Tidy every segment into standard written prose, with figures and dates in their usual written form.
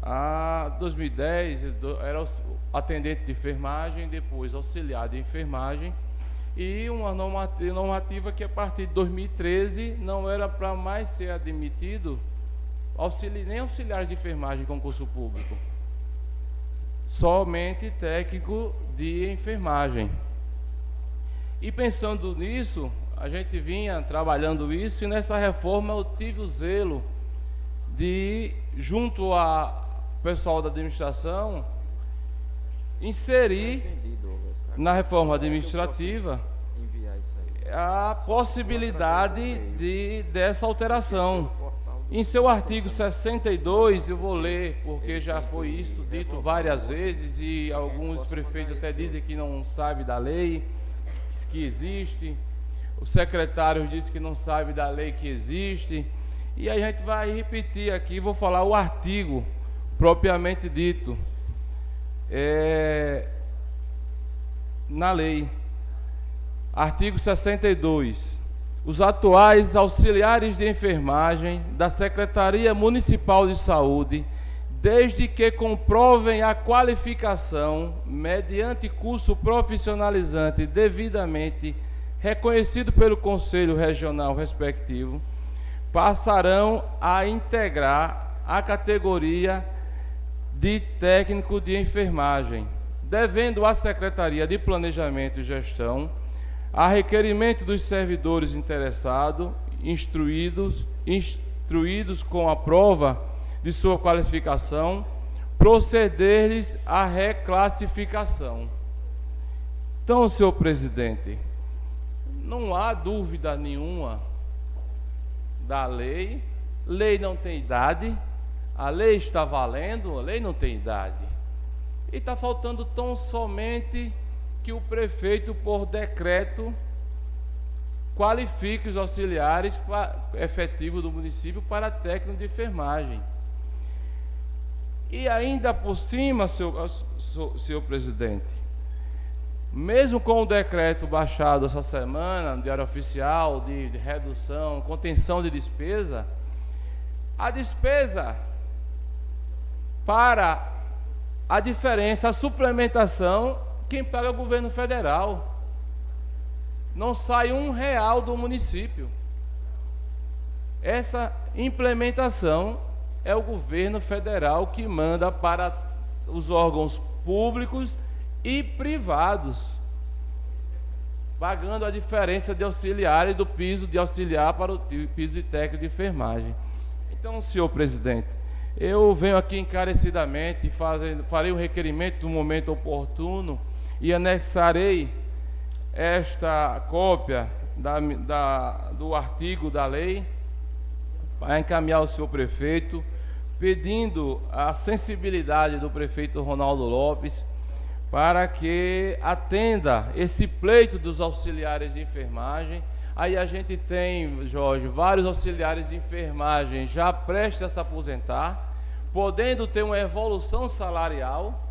A 2010 era atendente de enfermagem, depois auxiliar de enfermagem, e uma normativa que a partir de 2013 não era para mais ser admitido nem auxiliares de enfermagem em concurso público, somente técnico de enfermagem. E pensando nisso, a gente vinha trabalhando isso, e nessa reforma eu tive o zelo de, junto ao pessoal da administração, inserir na reforma administrativa a possibilidade dessa alteração. Em seu artigo 62, eu vou ler, porque já foi isso dito várias vezes, e alguns prefeitos até dizem que não sabem da lei que existe, os secretários dizem que não sabem da lei que existe, e a gente vai repetir aqui, vou falar o artigo propriamente dito na lei. Artigo 62. Os atuais auxiliares de enfermagem da Secretaria Municipal de Saúde, desde que comprovem a qualificação mediante curso profissionalizante devidamente reconhecido pelo Conselho Regional respectivo, passarão a integrar a categoria de técnico de enfermagem, devendo a Secretaria de Planejamento e Gestão, a requerimento dos servidores interessados, instruídos com a prova de sua qualificação, proceder-lhes à reclassificação. Então, senhor presidente, não há dúvida nenhuma da lei, lei não tem idade, a lei está valendo, a lei não tem idade. E está faltando tão somente que o prefeito, por decreto, qualifique os auxiliares efetivos do município para técnico de enfermagem. E ainda por cima, senhor presidente, mesmo com o decreto baixado essa semana, no Diário Oficial, de redução, contenção de despesa, a despesa para a diferença, a suplementação, quem paga é o governo federal. Não sai R$1 do município. Essa implementação é o governo federal que manda para os órgãos públicos e privados, pagando a diferença de auxiliares do piso de auxiliar para o piso de técnico de enfermagem. Então, senhor presidente, eu venho aqui encarecidamente, farei um requerimento no momento oportuno e anexarei esta cópia do artigo da lei para encaminhar ao senhor prefeito, pedindo a sensibilidade do prefeito Ronaldo Lopes para que atenda esse pleito dos auxiliares de enfermagem. Aí a gente tem, Jorge, vários auxiliares de enfermagem já prestes a se aposentar, podendo ter uma evolução salarial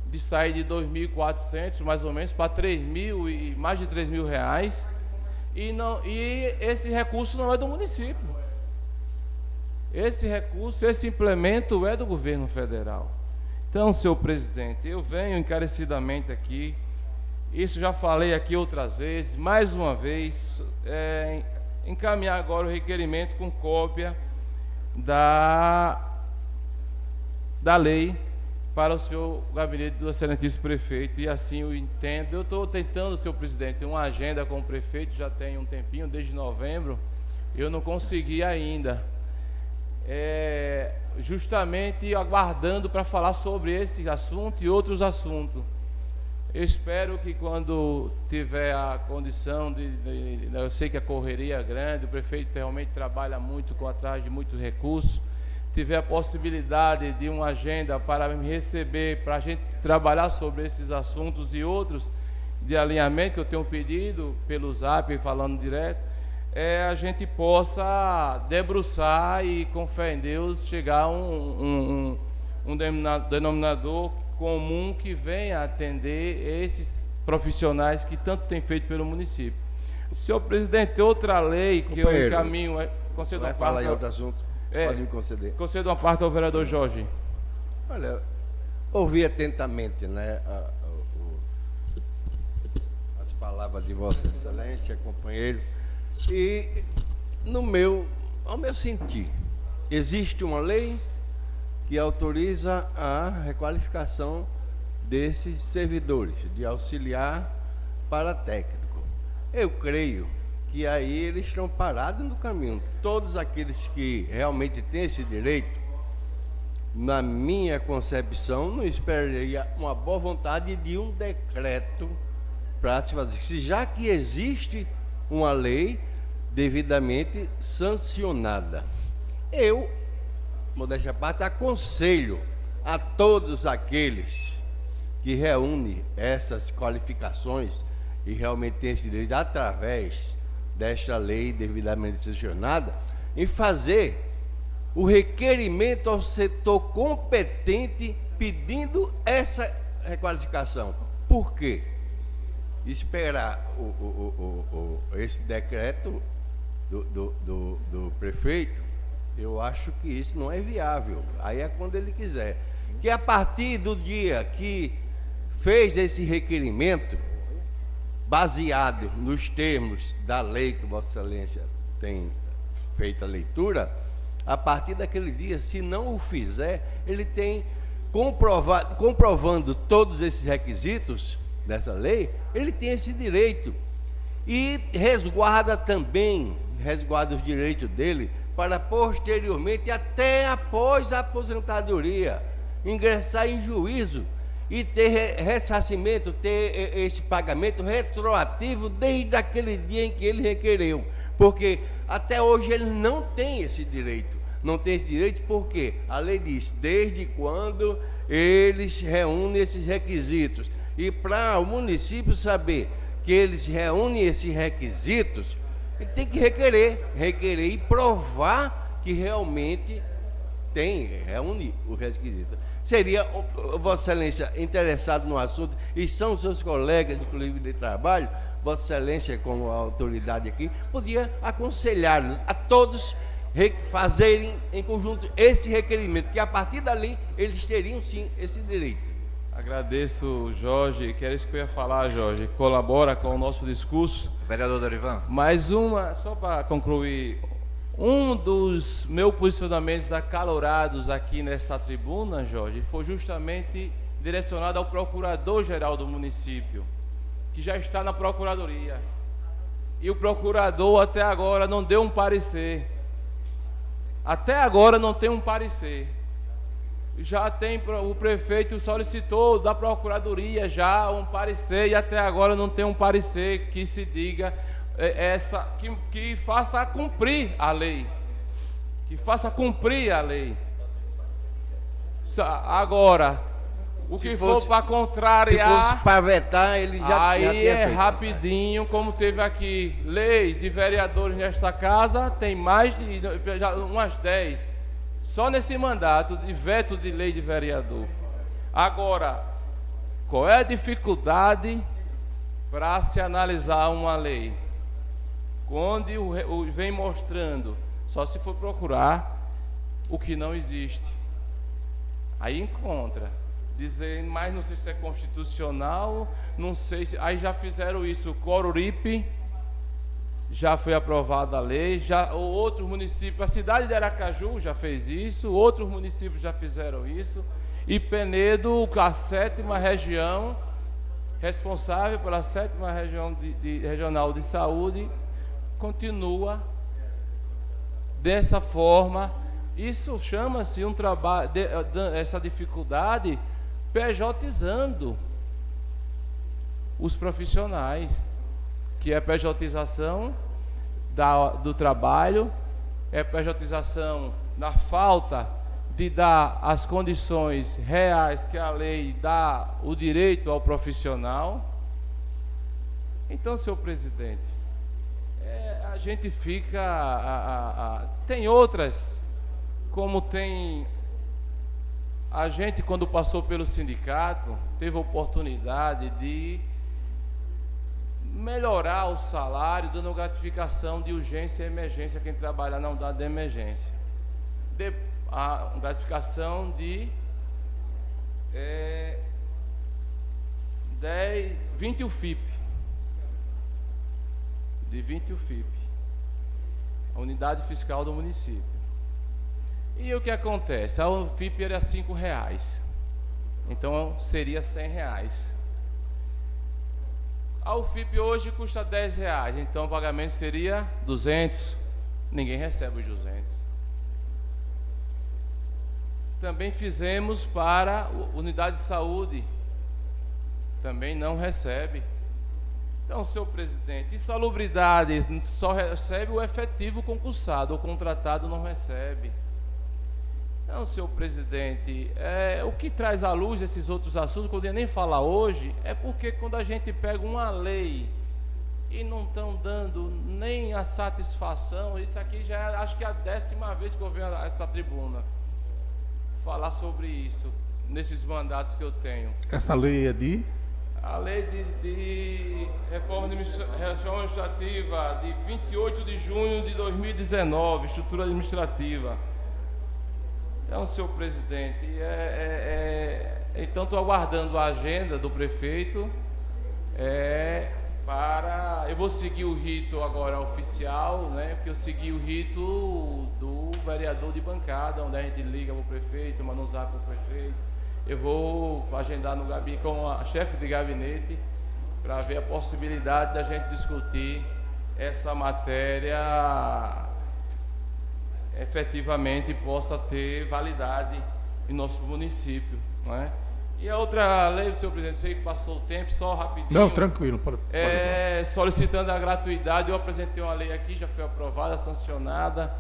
de sair de 2.400 mais ou menos para 3.000 e mais de R$3.000, e esse recurso não é do município. Esse recurso, esse implemento é do governo federal. Então, senhor presidente, eu venho encarecidamente aqui, isso já falei aqui outras vezes, mais uma vez, encaminhar agora o requerimento com cópia da lei para o senhor gabinete do excelentíssimo prefeito, e assim eu entendo. Eu estou tentando, senhor presidente, uma agenda com o prefeito, já tem um tempinho, desde novembro, eu não consegui ainda, justamente aguardando para falar sobre esse assunto e outros assuntos. Eu espero que quando tiver a condição eu sei que a correria é grande, o prefeito realmente trabalha muito atrás de muitos recursos, tiver a possibilidade de uma agenda para me receber, para a gente trabalhar sobre esses assuntos e outros de alinhamento que eu tenho pedido pelo Zap, falando direto, a gente possa debruçar e, com fé em Deus, chegar a um denominador comum que venha atender esses profissionais que tanto tem feito pelo município. Senhor presidente, outra lei que eu encaminho... Vai falar em outro assunto, pode me conceder. Concedo uma parte ao vereador Jorge. Olha, ouvi atentamente, né, as palavras de Vossa Excelência, companheiro, e ao meu sentir, existe uma lei que autoriza a requalificação desses servidores, de auxiliar para técnico. Eu creio que aí eles estão parados no caminho. Todos aqueles que realmente têm esse direito, na minha concepção, não esperaria uma boa vontade de um decreto para se fazer. Se já que existe uma lei devidamente sancionada, eu, modéstia à parte, aconselho a todos aqueles que reúnem essas qualificações e realmente têm esse direito através desta lei devidamente sancionada, em fazer o requerimento ao setor competente pedindo essa requalificação. Por quê? Esperar esse decreto do prefeito, eu acho que isso não é viável. Aí é quando ele quiser. Que a partir do dia que fez esse requerimento, baseado nos termos da lei que Vossa Excelência tem feito a leitura, a partir daquele dia, se não o fizer, ele tem comprovando todos esses requisitos dessa lei, ele tem esse direito e resguarda os direitos dele para posteriormente, até após a aposentadoria, ingressar em juízo e ter ressarcimento, ter esse pagamento retroativo desde aquele dia em que ele requereu, porque até hoje ele não tem esse direito. Não tem esse direito porque a lei diz, desde quando eles reúnem esses requisitos. E para o município saber que eles reúnem esses requisitos, ele tem que requerer e provar que realmente reúne o requisito. Seria, Vossa Excelência, interessado no assunto, e são seus colegas, inclusive de trabalho, Vossa Excelência, como autoridade aqui, podia aconselhar-nos a todos fazerem em conjunto esse requerimento, que a partir dali eles teriam sim esse direito. Agradeço, Jorge, que era isso que eu ia falar, Jorge, colabora com o nosso discurso. Vereador Dorivan. Mais uma, só para concluir, um dos meus posicionamentos acalorados aqui nessa tribuna, Jorge, foi justamente direcionado ao procurador-geral do município, que já está na procuradoria. E o procurador até agora não deu um parecer. Até agora não tem um parecer. Já tem, o prefeito solicitou da procuradoria já um parecer e até agora não tem um parecer que se diga que faça cumprir a lei. Que faça cumprir a lei. Agora, o que for para contrariar, se fosse para vetar, ele já tinha feito. Rapidinho, como teve aqui leis de vereadores nesta casa, tem mais de umas 10, só nesse mandato de veto de lei de vereador. Agora, qual é a dificuldade para se analisar uma lei? Onde vem mostrando, só se for procurar o que não existe. Aí encontra. Dizendo, mas não sei se é constitucional, não sei se... Aí já fizeram isso, o Coruripe, já foi aprovada a lei, outros municípios, a cidade de Aracaju já fez isso, outros municípios já fizeram isso, e Penedo, a 7ª região, responsável pela 7ª região regional de saúde, continua dessa forma. Isso chama-se um trabalho, essa dificuldade, pejotizando os profissionais, que é pejotização do trabalho, é pejotização na falta de dar as condições reais que a lei dá o direito ao profissional. Então, senhor presidente, a gente fica... tem outras, como tem... A gente, quando passou pelo sindicato, teve a oportunidade de melhorar o salário, dando gratificação de urgência e emergência, quem trabalha na unidade de emergência. A gratificação de 20 UFIP. De 20 UFIP. A unidade fiscal do município. E o que acontece? A UFIP era R$5. Então seria R$100. A UFIP hoje custa R$10. Então o pagamento seria 200. Ninguém recebe os 200. Também fizemos para a unidade de saúde. Também não recebe. Então, senhor presidente, insalubridade só recebe o efetivo concursado, o contratado não recebe. Então, senhor presidente, o que traz à luz esses outros assuntos, que eu não ia nem falar hoje, é porque quando a gente pega uma lei e não estão dando nem a satisfação, isso aqui já é, acho que é a 10ª vez que eu venho a essa tribuna falar sobre isso, nesses mandatos que eu tenho. Essa lei é de? A lei de reforma administrativa de 28 de junho de 2019, estrutura administrativa. Então, senhor presidente, então estou aguardando a agenda do prefeito eu vou seguir o rito agora oficial, né? Porque eu segui o rito do vereador de bancada, onde a gente liga para o prefeito, manda um zap para o prefeito. Eu vou agendar no gabinete com a chefe de gabinete para ver a possibilidade da gente discutir essa matéria efetivamente possa ter validade em nosso município, não é? E a outra lei, senhor presidente, sei que passou o tempo, só rapidinho. Não, tranquilo. Pode solicitando a gratuidade, eu apresentei uma lei aqui, já foi aprovada, sancionada,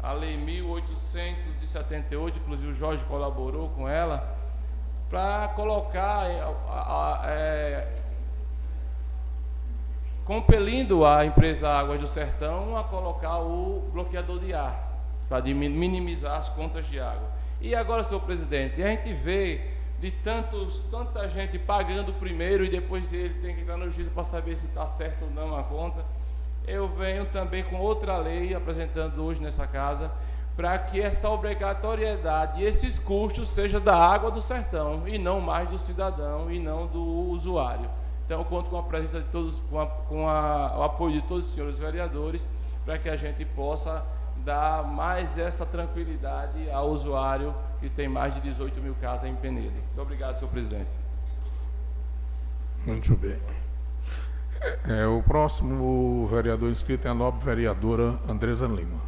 a lei 1878, inclusive o Jorge colaborou com ela, para colocar, compelindo a empresa Águas do Sertão a colocar o bloqueador de ar, para minimizar as contas de água. E agora, senhor presidente, a gente vê de tanta gente pagando primeiro e depois ele tem que entrar no juízo para saber se está certo ou não a conta. Eu venho também com outra lei, apresentando hoje nessa casa, para que essa obrigatoriedade e esses custos seja da Água do Sertão e não mais do cidadão e não do usuário. Então eu conto com a presença de todos, com o apoio de todos os senhores vereadores, para que a gente possa dar mais essa tranquilidade ao usuário que tem mais de 18 mil casas em Penedo. Muito obrigado, senhor presidente. Muito bem. O próximo vereador inscrito é a nobre vereadora Andresa Lima.